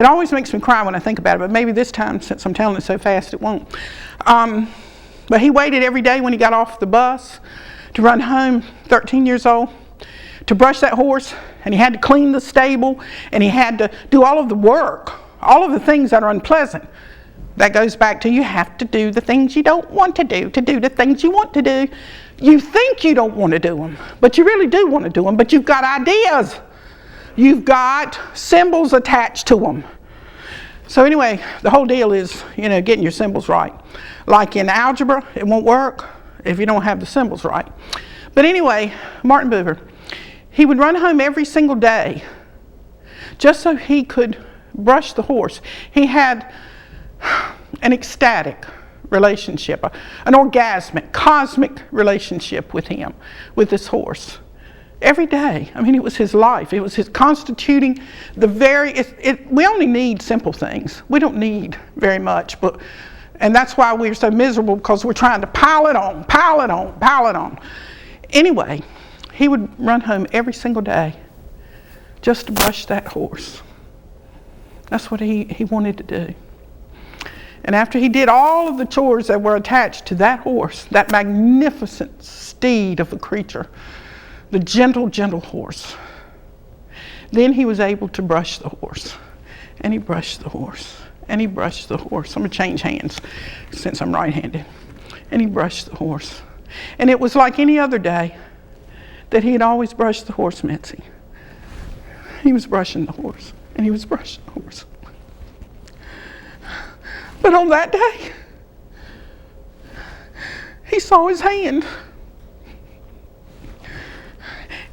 It always makes me cry when I think about it, but maybe this time, since I'm telling it so fast, it won't. But he waited every day when he got off the bus to run home, 13 years old, to brush that horse, and he had to clean the stable, and he had to do all of the work, all of the things that are unpleasant. That goes back to you have to do the things you don't want to do the things you want to do. You think you don't want to do them, but you really do want to do them, but you've got ideas. You've got symbols attached to them. So anyway, the whole deal is, getting your symbols right. Like in algebra, it won't work if you don't have the symbols right. But anyway, Martin Buber, he would run home every single day just so he could brush the horse. He had an ecstatic relationship, an orgasmic, cosmic relationship with him, with this horse. Every day. I mean, it was his life. It was his constituting we only need simple things. We don't need very much, and that's why we're so miserable, because we're trying to pile it on. Anyway, he would run home every single day just to brush that horse. That's what he wanted to do. And after he did all of the chores that were attached to that horse, that magnificent steed of a creature, the gentle, gentle horse, then he was able to brush the horse. And he brushed the horse. And he brushed the horse. I'm going to change hands since I'm right-handed. And he brushed the horse. And it was like any other day that he had always brushed the horse, Mitzi. He was brushing the horse. And he was brushing the horse. But on that day, he saw his hand.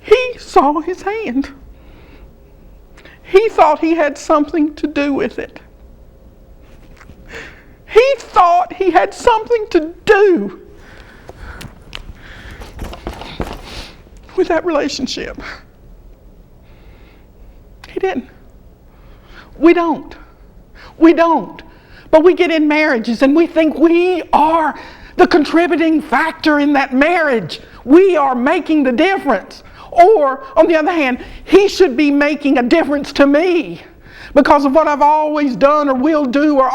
He saw his hand. He thought he had something to do with it. He thought he had something to do with that relationship. He didn't. We don't. But we get in marriages and we think we are the contributing factor in that marriage. We are making the difference. Or, on the other hand, he should be making a difference to me because of what I've always done or will do, or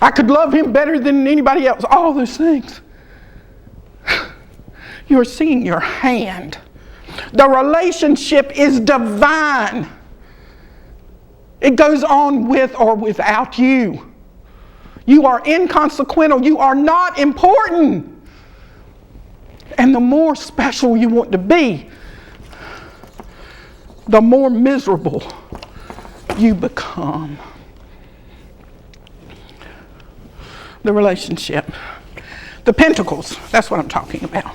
I could love him better than anybody else. All those things. You're seeing your hand. The relationship is divine. It goes on with or without you. You are inconsequential. You are not important. And the more special you want to be, the more miserable you become. The relationship. The pentacles, that's what I'm talking about.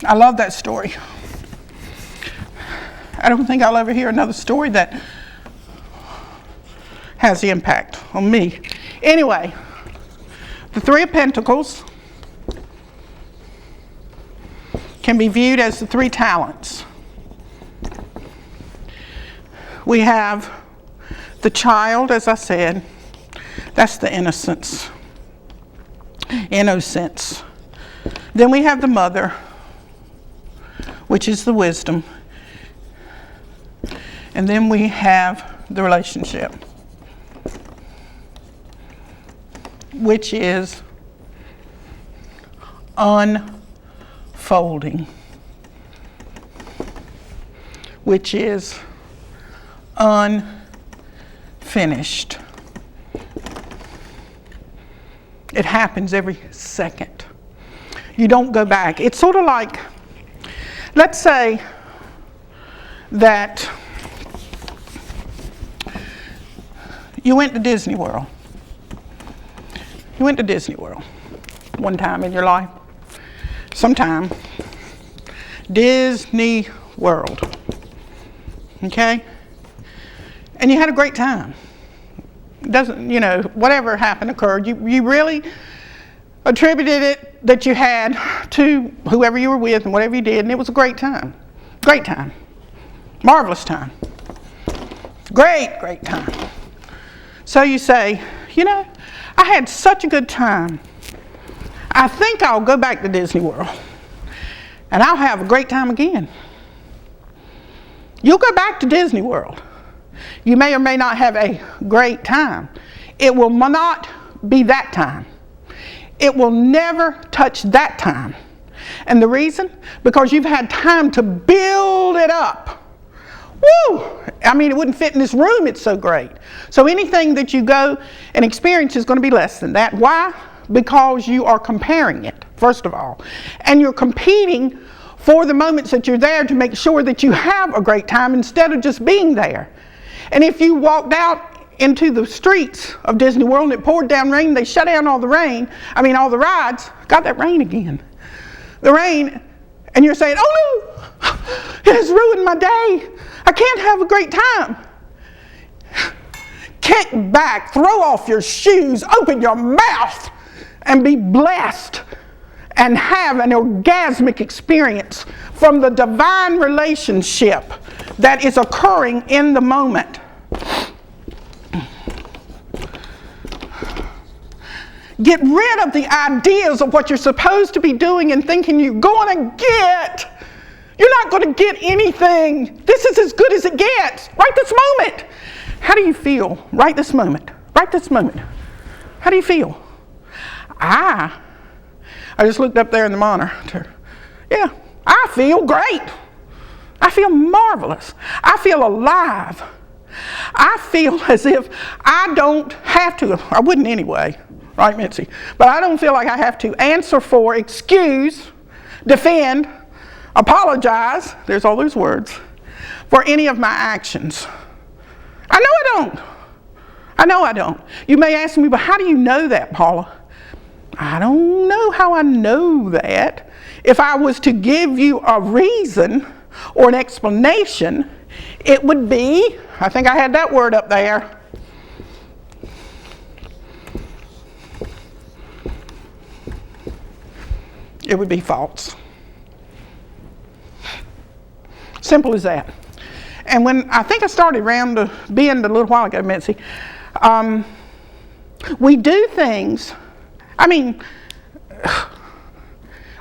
I love that story. I don't think I'll ever hear another story that has the impact on me. Anyway, the Three of Pentacles can be viewed as the three talents. We have the child, as I said, that's the innocence. Then we have the mother, which is the wisdom. And then we have the relationship, which is unfolding, which is unfinished. It happens every second. You don't go back. It's sort of like, let's say that you went to Disney World. You went to Disney World one time in your life. Sometime. Disney World. Okay? And you had a great time. Doesn't, whatever happened occurred. You really attributed it that you had to whoever you were with and whatever you did, and it was a great time. Great time. Marvelous time. Great time. So you say, I had such a good time. I think I'll go back to Disney World and I'll have a great time again. You'll go back to Disney World. You may or may not have a great time. It will not be that time. It will never touch that time. And the reason? Because you've had time to build it up. Woo! I mean, it wouldn't fit in this room, it's so great. So anything that you go and experience is going to be less than that. Why? Because you are comparing it, first of all. And you're competing for the moments that you're there to make sure that you have a great time instead of just being there. And if you walked out into the streets of Disney World and it poured down rain, they shut down all the rides. Got that rain again. The rain, and you're saying, oh no, it has ruined my day. I can't have a great time. Kick back, throw off your shoes, open your mouth, and be blessed and have an orgasmic experience from the divine relationship that is occurring in the moment. Get rid of the ideas of what you're supposed to be doing and thinking you're going to get. You're not going to get anything. This is as good as it gets. Right this moment. How do you feel right this moment? Right this moment. How do you feel? I just looked up there in the monitor. Yeah, I feel great. I feel marvelous. I feel alive. I feel as if I don't have to. I wouldn't anyway. Right, Mitzi? But I don't feel like I have to answer for, excuse, defend, apologize, there's all those words, for any of my actions. I know I don't. You may ask me, but how do you know that, Paula? I don't know how I know that. If I was to give you a reason or an explanation, it would be, I think I had that word up there, it would be false. Simple as that. And when I think I started around the bend a little while ago, Mitzi, we do things, I mean,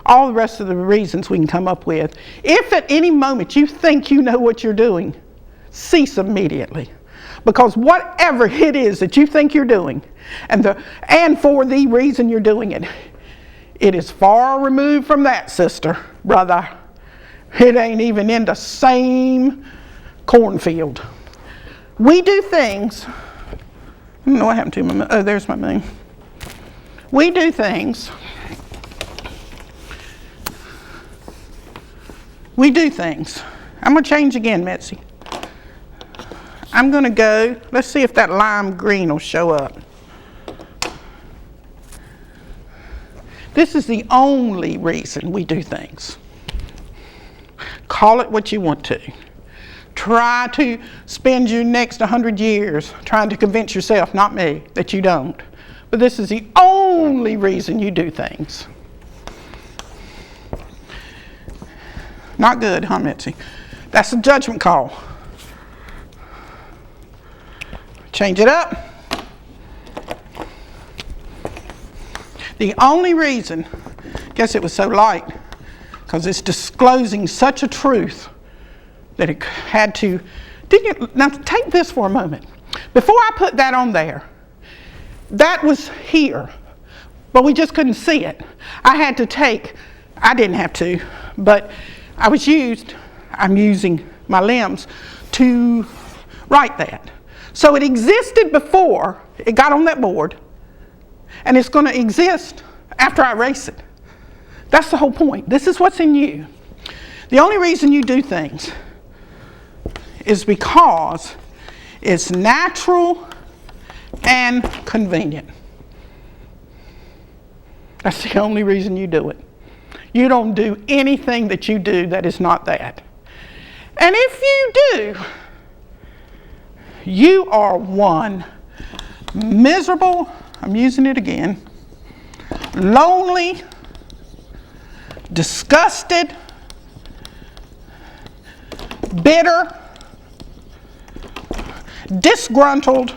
all the rest of the reasons we can come up with. If at any moment you think you know what you're doing, cease immediately. Because whatever it is that you think you're doing, and for the reason you're doing it, it is far removed from that, sister, brother. It ain't even in the same cornfield. We do things, I don't know what happened to my, oh, there's my moon. We do things. I'm going to change again, Mitzi. I'm going to go, let's see if that lime green will show up. This is the only reason we do things. Call it what you want to. Try to spend your next 100 years trying to convince yourself, not me, that you don't. But this is the only reason you do things. Not good, huh, Mitzi? That's a judgment call. Change it up. The only reason, guess it was so light, because it's disclosing such a truth that it had to, now take this for a moment. Before I put that on there, that was here, but we just couldn't see it. I didn't have to, but I'm using my limbs to write that. So it existed before it got on that board, and it's going to exist after I erase it. That's the whole point. This is what's in you. The only reason you do things is because it's natural and convenient. That's the only reason you do it. You don't do anything that you do that is not that. And if you do, you are one miserable, I'm using it again, lonely, disgusted, bitter, disgruntled,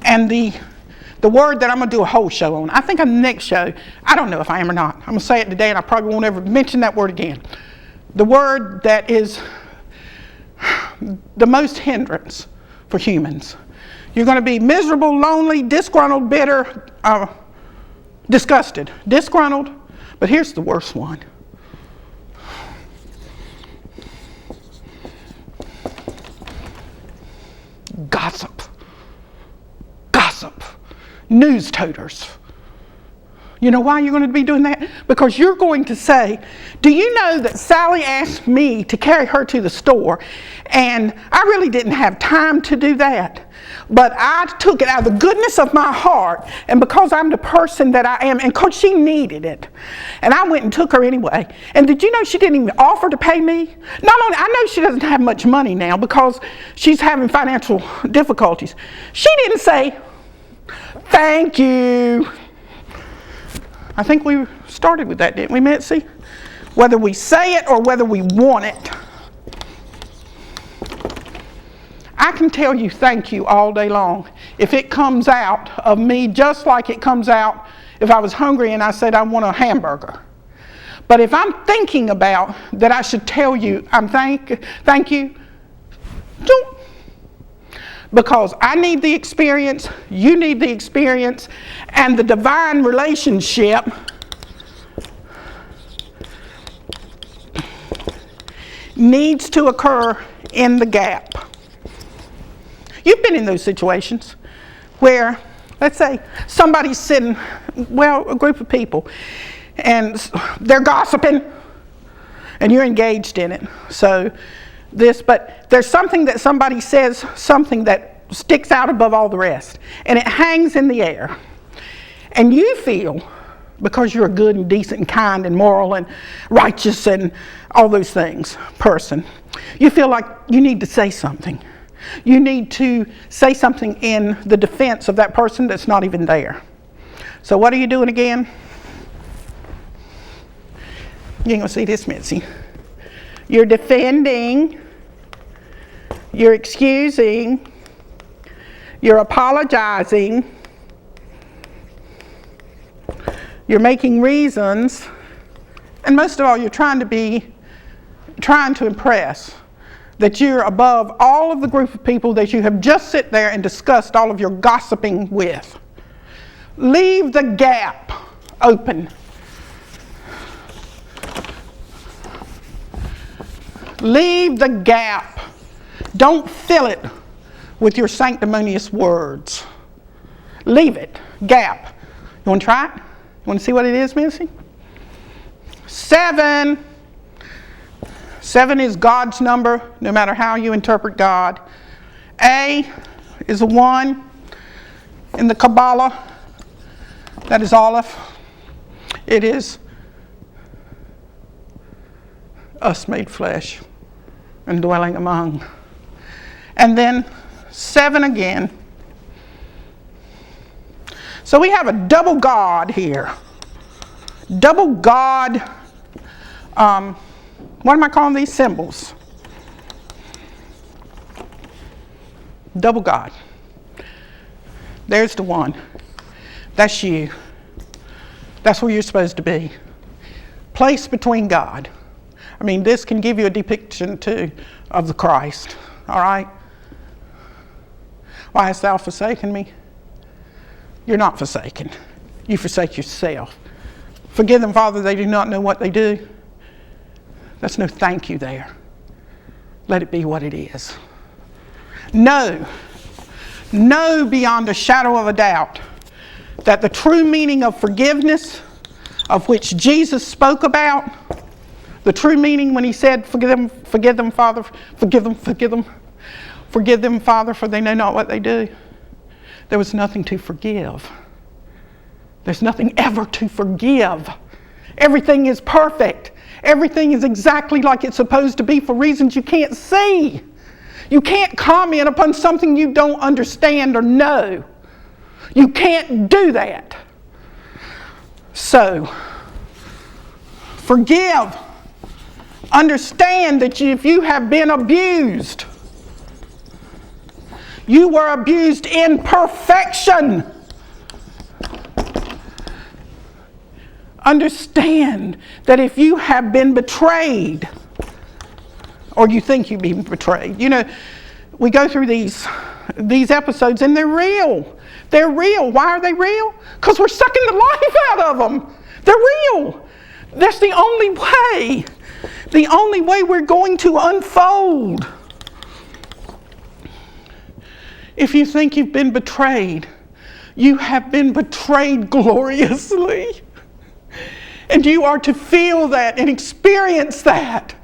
and the word that I'm going to do a whole show on. I think on the next show, I don't know if I am or not. I'm going to say it today and I probably won't ever mention that word again. The word that is the most hindrance for humans. You're going to be miserable, lonely, disgruntled, bitter, disgusted. Disgruntled, but here's the worst one. Gossip. Gossip. News toters. You know why you're going to be doing that? Because you're going to say, do you know that Sally asked me to carry her to the store, and I really didn't have time to do that, but I took it out of the goodness of my heart, and because I'm the person that I am, and because she needed it, and I went and took her anyway. And did you know she didn't even offer to pay me? Not only, I know she doesn't have much money now because she's having financial difficulties. She didn't say, thank you. I think we started with that, didn't we, Mitzi? Whether we say it or whether we want it. I can tell you thank you all day long if it comes out of me just like it comes out if I was hungry and I said I want a hamburger. But if I'm thinking about that I should tell you thank you, don't. Because I need the experience, you need the experience, and the divine relationship needs to occur in the gap. You've been in those situations where, let's say, somebody's sitting, a group of people, and they're gossiping, and you're engaged in it. But there's something that somebody says, something that sticks out above all the rest, and it hangs in the air. And you feel, because you're a good and decent and kind and moral and righteous and all those things person, you feel like you need to say something. You need to say something in the defense of that person that's not even there. So what are you doing again? You ain't gonna see this, Mitzi. You're defending, you're excusing, you're apologizing, you're making reasons, and most of all, you're trying to impress that you're above all of the group of people that you have just sit there and discussed all of your gossiping with. Leave the gap open. Leave the gap. Don't fill it with your sanctimonious words. Leave it. Gap. You want to try it? You want to see what it is, Missy? 7. 7 is God's number, no matter how you interpret God. A is a 1 in the Kabbalah. That is Aleph. It is us made flesh and dwelling among. And then 7 again. So we have a double God here. Double God. What am I calling these symbols? Double God. There's the 1. That's you. That's where you're supposed to be. Place between God. I mean, this can give you a depiction too of the Christ. All right? Why hast thou forsaken me? You're not forsaken. You forsake yourself. Forgive them, Father, they do not know what they do. That's no thank you there. Let it be what it is. Know beyond a shadow of a doubt that the true meaning of forgiveness, of which Jesus spoke about, the true meaning when he said, forgive them, Father, forgive them, Father, for they know not what they do. There was nothing to forgive. There's nothing ever to forgive. Everything is perfect. Everything is exactly like it's supposed to be for reasons you can't see. You can't comment upon something you don't understand or know. You can't do that. So, forgive. Understand that if you have been abused, you were abused in perfection. Understand that if you have been betrayed, or you think you've been betrayed. You know, we go through these episodes and they're real. They're real. Why are they real? Because we're sucking the life out of them. They're real. That's the only way. The only way we're going to unfold. If you think you've been betrayed, you have been betrayed gloriously. And you are to feel that and experience that,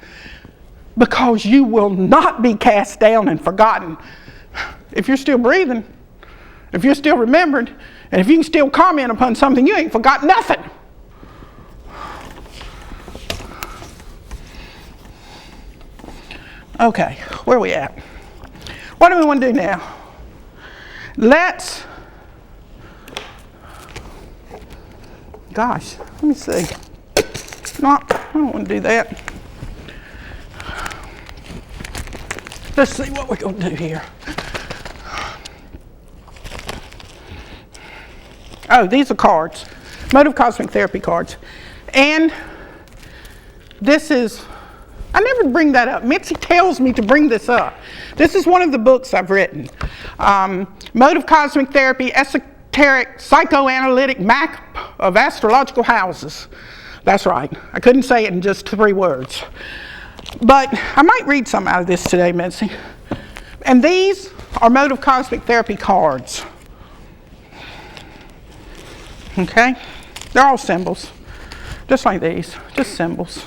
because you will not be cast down and forgotten. If you're still breathing, if you're still remembered, and if you can still comment upon something, you ain't forgot nothing. Okay, where are we at? What do we want to do now? Gosh, let me see. No, I don't want to do that. Let's see what we're going to do here. Oh, these are cards. Motive Cosmic Therapy cards. And this is, I never bring that up. Mitzi tells me to bring this up. This is one of the books I've written. Motive Cosmic Therapy, Esoteric Psychoanalytic Map of Astrological Houses. That's right. I couldn't say it in just 3 words. But I might read some out of this today, Mitzi. And these are Motive Cosmic Therapy cards. Okay? They're all symbols. Just like these. Just symbols.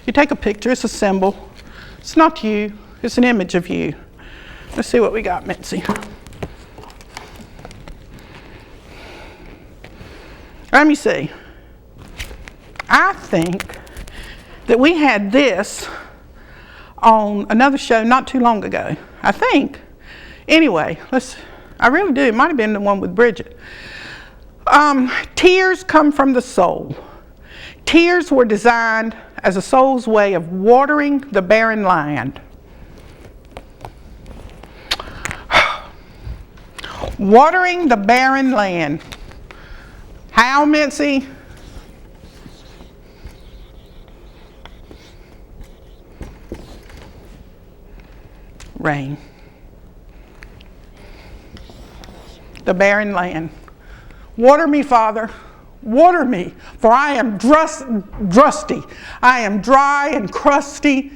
You take a picture, it's a symbol. It's not you, it's an image of you. Let's see what we got, Mitzi. Let me see. I think that we had this on another show not too long ago. I think. Anyway, I really do. It might have been the one with Bridget. Tears come from the soul. Tears were designed as a soul's way of watering the barren land. Watering the barren land. How, Mitzi? Rain. The barren land. Water me, Father. Water me, for I am drusty. I am dry and crusty